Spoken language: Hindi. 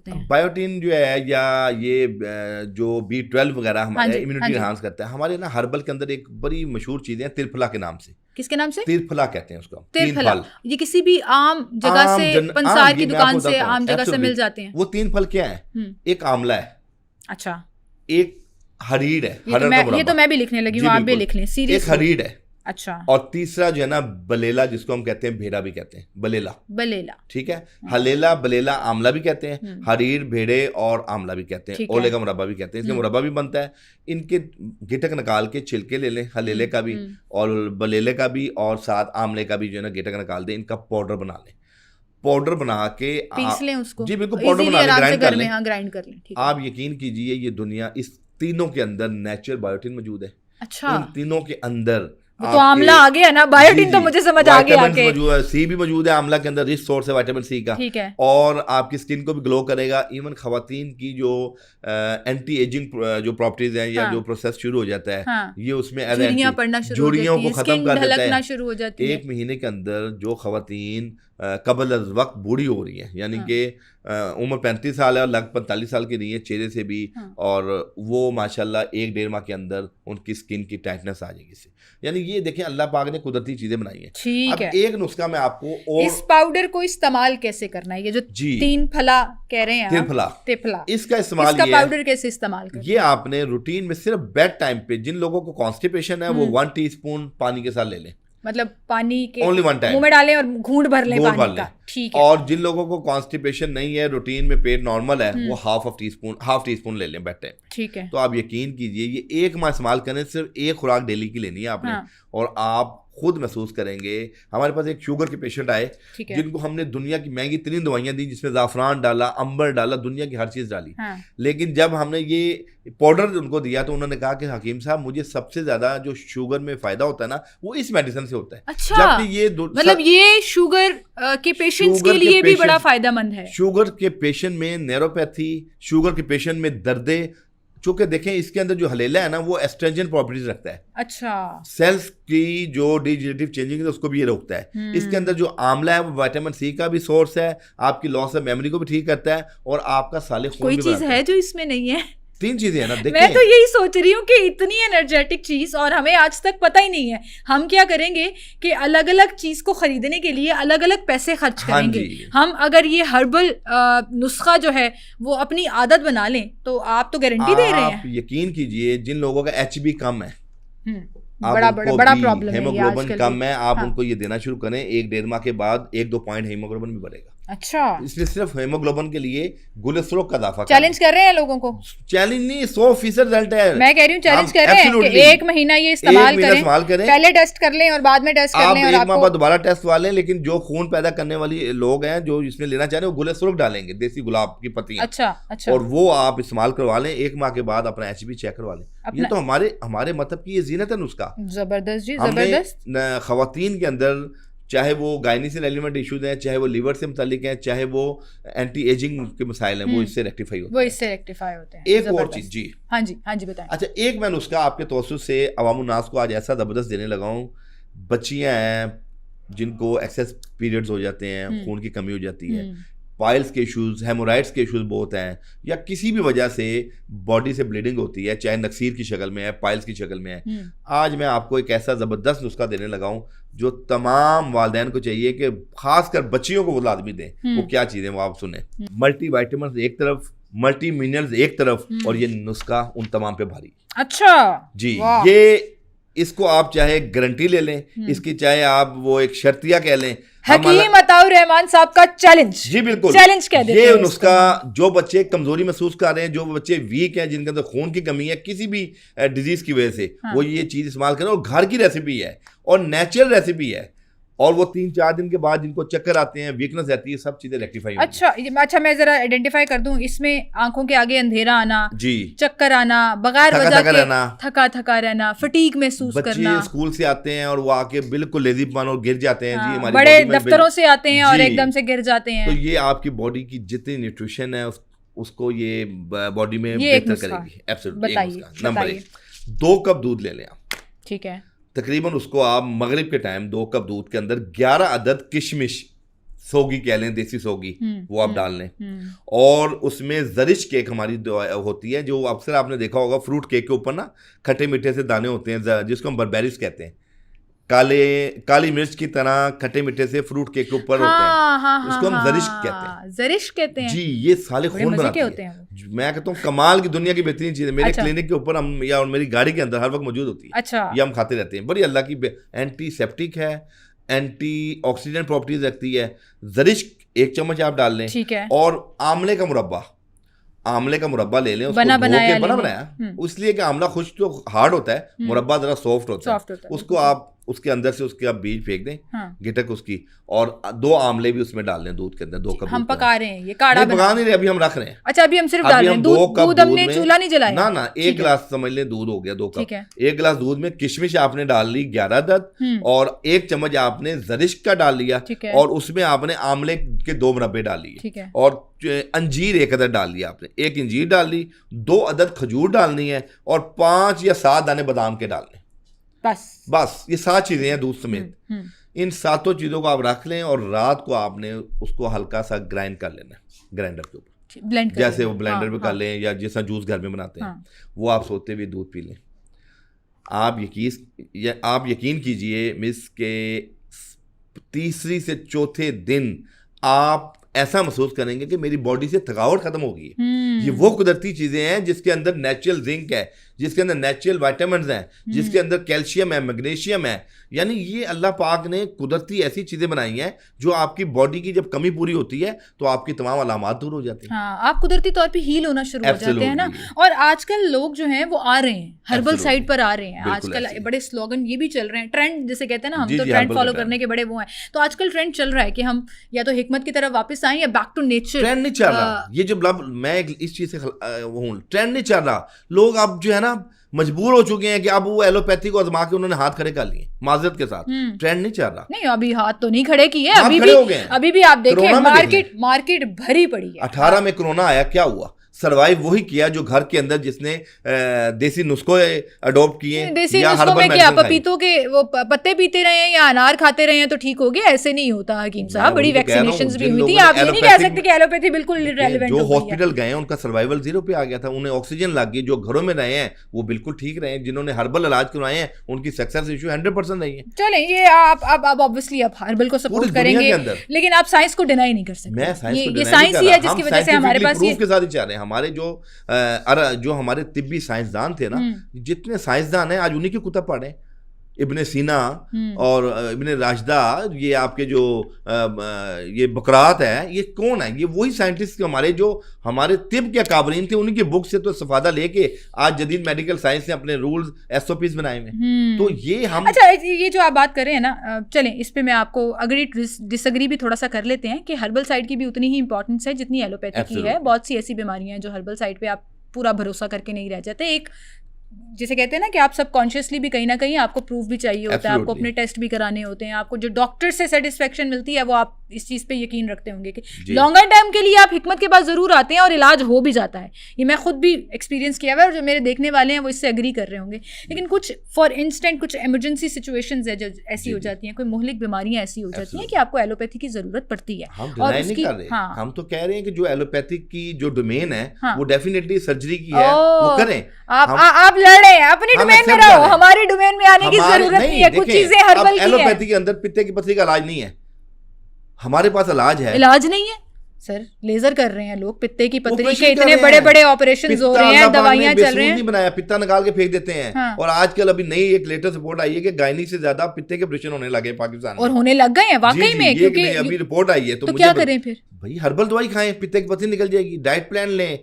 होते हैं? बायोटिन जो है या ये जो B12 वगैरह हमारे इम्यूनिटी हाँ एनहांस करता है, हमारे ना हर्बल के अंदर एक बड़ी मशहूर चीज़ है त्रिफला के नाम से। किसके नाम से? त्रिफला कहते हैं उसको। त्रिफला। तीन फल, ये किसी भी आम जगह से, पंसार की दुकान से, आम जगह से मिल जाते हैं। वो 3 फल क्या है? एक आंवला है, अच्छा, एक हरीड़ है, ये तो मैं भी लिखने लगी हूँ, आप भी लिख लें, सीरियस। एक हरीड़ है, अच्छा, और तीसरा जो है ना बलेला, जिसको हम कहते हैं भेड़ा भी कहते हैं, बलेला। बलेला, ठीक है। हलेला, बलेला, आंवला भी कहते हैं, हरीर, भेड़े और आंवला भी कहते हैं, ओले का मुरब्बा भी कहते हैं, इसलिए मुरब्बा भी बनता है। इनके गिटक निकाल के छिलके ले लें, हलेले का भी और बलेले का भी, और साथ आंवले का भी जो है ना गिटक निकाल दें, इनका पाउडर बना लें। पाउडर बना के पीस लें उसको। जी बिल्कुल, पाउडर बना लें, ग्राइंड कर लें। हाँ, ग्राइंड कर लें। आप यकीन कीजिए, ये दुनिया, इस तीनों के अंदर नेचुरल बायोटिन मौजूद है। अच्छा, उन तीनों के अंदर तो आंवला आ गया ना, बायोटिन तो मुझे समझ आ गया आके। सी भी मौजूद है आंवला के अंदर, रिच सोर्स है विटामिन सी का। ठीक है। और आपकी स्किन को भी ग्लो करेगा। इवन खवातीन की जो एंटी एजिंग जो प्रॉपर्टीज हैं या जो प्रोसेस शुरू हो जाता है, ये उसमें झुर्रियां पड़ना शुरू हो जाती हैं, को खत्म कर देता है। शुरू हो जाती है। 1 महीने के अंदर जो खवातीन कबल अज़ वक्त बूढ़ी हो रही है, यानी कि उम्र 35 साल है और लगभग 45 साल की रही है चेहरे से भी, और वो माशाल्लाह 1-1.5 माह के अंदर उनकी स्किन की टाइटनेस आ जाएगी इससे। यानी ये देखें, अल्लाह पाक ने कुदरती चीजें बनाई हैं। ठीक है। एक नुस्खा मैं आपको, और इस पाउडर को इस्तेमाल कैसे करना है? ये जो 3 फला कह रहे हैं, त्रिफला, इसका इस्तेमाल, इसका पाउडर कैसे इस्तेमाल करना है? ये आपने रूटीन में सिर्फ बेड टाइम पे, जिन लोगों को कॉन्स्टिपेशन है वो 1 टीस्पून पानी के साथ ले लें। मतलब पानी के ओनली 1 टाइम मुंह में डालें और घूंट भर लें पानी का। ठीक है। और जिन लोगों को कॉन्स्टिपेशन नहीं है, रूटीन में पेट नॉर्मल है, वो हाफ टीस्पून ले लें बेड टाइम। ठीक है। तो आप यकीन कीजिए, ये 1 माह इस्तेमाल करें, सिर्फ 1 खुराक डेली की लेनी है आपने। और आप खुद महसूस करेंगे। हमारे पास एक शुगर के पेशेंट आए, जिनको हमने दुनिया की महंगी तरीन दवाइयां दी, जिसमें ज़ाफ़रान डाला, अंबर डाला, दुनिया की हर चीज़ डाली। लेकिन जब हमने ये पाउडर उनको दिया तो उन्होंने कहा कि हकीम साहब, मुझे सबसे ज़्यादा जो शुगर में फ़ायदा होता है ना, वो इस मेडिसिन से होता है। अच्छा, जबकि ये मतलब ये शुगर के पेशेंट्स के लिए भी बड़ा फायदेमंद है। शुगर के पेशेंट में न्यूरोपैथी, शुगर के पेशेंट में दर्दे, चूंकि देखें इसके अंदर जो हलेला है ना, वो एस्ट्रेंजन प्रॉपर्टीज रखता है। अच्छा, सेल्स की जो डिजेनरेटिव चेंजिंग है उसको भी ये रोकता है। इसके अंदर जो आंवला है वो विटामिन सी का भी सोर्स है, आपकी लॉस ऑफ मेमोरी को भी ठीक करता है, और आपका साले खून कोई भी चीज है जो इसमें नहीं है? 3 चीजें हैं ना। देखिए, मैं तो यही सोच रही हूँ कि इतनी एनर्जेटिक चीज, और हमें आज तक पता ही नहीं है। हम क्या करेंगे कि अलग अलग चीज को खरीदने के लिए अलग अलग पैसे खर्च करेंगे। हम अगर ये हर्बल नुस्खा जो है वो अपनी आदत बना लें, तो आप तो गारंटी दे रहे हैं। आप यकीन कीजिए, जिन लोगों का HB कम है, बड़ा प्रॉब्लम है, हेमोग्लोबिन कम है, आप उनको ये देना शुरू करें, 1-1.5 माह के बाद 1-2 पॉइंट हेमोग्लोबिन भी बढ़ेगा। अच्छा, इसलिए सिर्फ हेमोग्लोबिन के लिए गुलेस्ट्रोल का इजाफा चैलेंज कर रहे हैं लोगों को। चैलेंज नहीं, 100% रिजल्ट है। मैं कह रही हूँ चैलेंज कर रहे हैं कि 1 महीना ये इस्तेमाल करें, पहले टेस्ट कर लें और बाद में टेस्ट कर लें, और 1 माह बाद दोबारा टेस्ट वाले। लेकिन जो खून पैदा करने वाली लोग हैं, जो इसमें लेना चाह रहे हैं, वो गुलेस्ट्रोल डालेंगे, देसी गुलाब की पत्तियां। अच्छा, और वो आप इस्तेमाल करवा लें, 1 माह के बाद अपना HB चेक करवा लें। ये तो हमारे मतलब की ये जीनत है नुस्खा। जबरदस्त जी, जबरदस्त। खवातीन के अंदर, चाहे वो गायनीसियल एलिमेंट इश्यूज हैं, चाहे वो लीवर से मुतालिक हैं, चाहे वो एंटी एजिंग के मसाइल हैं, वो इससे रेक्टिफाई होते हैं। एक और चीज जी, हाँ जी बताएं। अच्छा, एक मैं नुस्खा आपके तवज्जुह से अवामुन्नास को आज ऐसा जबरदस्त देने लगा हूँ। बच्चियां हैं जिनको एक्सेस पीरियड्स हो जाते हैं, खून की कमी हो जाती है, पाइल्स के इश्यूज, हेमोराइड्स के इश्यूज बहुत हैं, या किसी भी वजह से बॉडी से ब्लीडिंग होती है, चाहे नक्सीर की शक्ल में है, पाइल्स की शक्ल में है, आज मैं आपको एक ऐसा ज़बरदस्त नुस्खा देने लगा हूँ जो तमाम वालिदैन को चाहिए कि खासकर बच्चियों को वो लाजमी दें। वो क्या चीज़ें वो आप सुने। मल्टी वाइटामिन एक तरफ, मल्टी मिनरल्स एक तरफ, और ये नुस्खा उन तमाम पे भारी। अच्छा जी, ये इसको आप चाहे गारंटी ले लें, इसकी चाहे आप वो एक शर्तिया कह लें। हकीम अताउर रहमान साहब का चैलेंज। जी बिल्कुल, चैलेंज कह देते हैं। ये नुस्खा जो बच्चे कमजोरी महसूस कर रहे हैं, जो बच्चे वीक हैं, जिनके अंदर खून की कमी है किसी भी डिजीज की वजह से, वो ये चीज इस्तेमाल करें। और घर की रेसिपी है और नेचुरल रेसिपी है, और वो 3-4 दिन के बाद जिनको चक्कर आते हैं, वीकनेस रहती है, सब चीजें रेक्टिफाई। अच्छा, मैं जरा आइडेंटिफाई कर दूं, इसमें आंखों के आगे अंधेरा आना, जी, चक्कर आना, बगैर वजह के थका रहना, फटीग महसूस करना। बच्चे स्कूल से आते हैं और वो आके बिल्कुल लेजीपन और गिर जाते हैं। जी, हमारी बड़े दफ्तरों से आते हैं और एकदम से गिर जाते हैं। तो ये आपकी बॉडी की जितनी न्यूट्रिशन है उसको ये बॉडी में बेहतर करेगी। एब्सोल्युटली। नंबर 1, 2 कप दूध ले लें आप। ठीक है। तकरीबन उसको आप मगरिब के टाइम 2 कप दूध के अंदर 11 अदद किशमिश सोगी कह लें, देसी सोगी, वो आप डाल लें। और उसमें जरिश केक हमारी होती है, जो अक्सर आपने देखा होगा फ्रूट केक के ऊपर ना खट्टे मीठे से दाने होते हैं, जिसको हम बर्बेरीज कहते हैं, काली मिर्च की तरह खट्टे मीठे से फ्रूट केक के ऊपर होते हैं, उसको हम जरिश कहते हैं। जरिश कहते हैं जी, ये साले खून बनाते हैं। मैं कहता हूँ कमाल की दुनिया की बेहतरीन चीज है। मेरे क्लिनिक के ऊपर हम या मेरी गाड़ी के अंदर हर वक्त मौजूद होती है। अच्छा, ये हम खाते रहते हैं। बड़ी अल्लाह की एंटीसेप्टिक है, एंटी ऑक्सीडेंट प्रॉपर्टीज रखती है। जरिश 1 चम्मच आप डाल लें, ठीक है। और आंवले का मुरब्बा ले लें, उसको बना बनाया, इसलिए कि आंवला खुश्क तो हार्ड होता है, मुरब्बा जरा सॉफ्ट होता है। उसको आप उसके अंदर से उसके आप बीज फेंक दें, गिटक उसकी, और 2 आंवले भी उसमें डाल लें दूध के अंदर, 2 कप। हम पका रहे हैं, ये काढ़ा पका नहीं रहे, अभी हम रख रहे हैं। अच्छा, अभी हम सिर्फ डाल रहे हैं दूध हमने चूल्हा नहीं जलाया ना, 1 गिलास समझ लें दूध हो गया, 2 कप। 1 गिलास दूध में किशमिश आपने डाल ली 11 अदद, और 1 चम्मच आपने जरिश का डाल लिया, और उसमें आपने आंवले के 2 मुरब्बे डाल लिए, और अंजीर 1 अदद डाल लिया आपने, 1 अंजीर डाल ली, 2 अदद खजूर डालनी है, और 5 या 7 दाने बादाम के डालने। बस ये 7 चीजें हैं दूध समेत। इन 7 चीजों को आप रख लें, और रात को आपने उसको हल्का सा ग्राइंड कर लेना ग्राइंडर के ऊपर, जैसे वो ब्लेंडर में कर लें, या जैसा जूस घर में बनाते हैं, वो आप सोते हुए दूध पी लें। आप यकीन कीजिए मिस के तीसरी से चौथे दिन आप ऐसा महसूस करेंगे कि मेरी बॉडी से थकावट खत्म हो गई है। ये वो कुदरती चीजें हैं जिसके अंदर नेचुरल जिंक है, जिसके अंदर नेचुरल विटामिन्स हैं, जिसके अंदर कैल्शियम है, मैग्नीशियम है। यानी ये अल्लाह पाक ने कुदरती ऐसी चीजें बनाई हैं जो आपकी बॉडी की जब कमी पूरी होती है तो आपकी तमाम अलामात दूर हो जाती हैं। हाँ, आप कुदरती तौर पे हील होना शुरू हो जाते हैं ना। और आजकल लोग जो हैं वो आ रहे हैं, हर्बल साइड पर आ रहे हैं। आजकल बड़े स्लोगन ये भी चल रहे हैं, ट्रेंड जिसे कहते हैं ना, हम तो ट्रेंड फॉलो करने के बड़े वो हैं। तो आजकल ट्रेंड चल रहा है कि हम या तो हिकमत की तरफ वापस आए या बैक टू नेचर। ट्रेंड नहीं चल रहा, ये जो मैं इस चीज से ट्रेंड नहीं चल रहा। लोग अब जो है ना मजबूर हो चुके हैं कि अब वो एलोपैथी को आजमा के उन्होंने हाथ खड़े कर लिए माजरत के साथ। ट्रेंड नहीं चल रहा। नहीं, अभी हाथ तो नहीं खड़े किए, अभी भी आप देखें मार्केट भरी पड़ी है। 18 में कोरोना आया, क्या हुआ? सर्वाइव वही किया जो घर के अंदर जिसने देसी नुस्खों अडॉप्ट किए। देसी नुस्खों में क्या, पपीतों के वो पत्ते पीते रहे हैं या अनार खाते रहे हैं तो ठीक हो गया? ऐसे नहीं होता हकीम साहब, बड़ी वैक्सीनेशंस भी हुई थी। आप ये नहीं कह सकते कि एलोपैथी बिल्कुल इररिलेवेंट हो गई है। जो हॉस्पिटल गए हैं उनका सर्वाइवल 0 पे आ गया था, उन्हें ऑक्सीजन लग गई। जो घरों में रहे हैं वो बिल्कुल ठीक रहे हैं। जिन्होंने हर्बल इलाज करवाए हैं उनकी सक्सेस रेशियो 100% रही है। चलें, ये आप ऑब्वियसली आप हर्बल को सपोर्ट करेंगे, लेकिन आप साइंस को डिनाई नहीं कर सकते। ये साइंस ही है जिसकी वजह से हमारे पास प्रूफ के साथ ही चाह रहे हैं। हमारे जो हमारे तिब्बी साइंसदान थे ना, जितने साइंसदान हैं आज उन्हीं की कुतुब पढ़े। इब्ने सीना और इब्ने राशिदा, ये आपके जो ये बकरात है, ये कौन है? ये वही साइंटिस्ट हमारे जो हमारे तिब के काबरीन थे, उन्हीं के बुक से तो इस्तेफादा लेके आज जदीद मेडिकल साइंस ने अपने रूल्स SOPs बनाए हुए। तो ये हम अच्छा, ये जो आप बात कर रहे हैं ना, चलें इस पे मैं आपको अग्री डिसएग्री भी थोड़ा सा कर लेते हैं कि हर्बल साइड की भी उतनी ही इंपॉर्टेंस है जितनी एलोपैथी की है। बहुत सी ऐसी बीमारियां हैं जो हर्बल साइड पे आप पूरा भरोसा करके नहीं रह जाते। एक जिसे कहते हैं ना कि आप सबकॉन्शियसली भी कहीं ना कहीं आपको प्रूफ भी चाहिए होता है, आपको अपने टेस्ट भी कराने होते हैं, आपको जो डॉक्टर से सेटिस्फेक्शन मिलती है वो आप इस चीज़ पे यकीन रखते होंगे कि लॉन्गर टाइम के लिए आप हिकमत के पास ज़रूर आते हैं और इलाज हो भी जाता है। ये मैं खुद भी एक्सपीरियंस किया हुआ है और जो मेरे देखने वाले हैं वो इससे एग्री कर रहे होंगे। लेकिन कुछ फॉर इंस्टेंट कुछ एमरजेंसी सिचुएशंस है जो ऐसी हो जाती हैं, कोई मुहलिक बीमारियां ऐसी हो जाती हैं कि आपको एलोपैथी की ज़रूरत पड़ती है। और उसकी हम तो कह रहे हैं कि जो एलोपैथिक की जो डोमेन है वो डेफिनेटली सर्जरी की है, वो करें। आप लड़ रहे हैं अपनी डोमेन में रहो, हमारे डोमेन में आने की जरूरत नहीं है। कुछ चीजें हर्बल की हैं। एलोपैथी के अंदर पित्ते की पथरी का इलाज नहीं है, हमारे पास इलाज है। इलाज नहीं है सर, लेजर कर रहे हैं लोग पित्ते की पथरी के, इतने बड़े बड़े ऑपरेशंस हो रहे हैं, दवाइयां चल रही हैं। नहीं बनाया, पित्ता निकाल के फेंक देते हैं। हाँ। और आजकल अभी नई एक लेटेस्ट रिपोर्ट आई है कि गायनी से ज्यादा पित्ते के ऑपरेशन होने लगे पाकिस्तान में, और होने लग गए हैं वाकई में, क्योंकि अभी रिपोर्ट आई है। तो क्या करें फिर? भाई हर्बल दवाई खाएं, पित्ते की पथरी निकल जाएगी। डाइट प्लान लें,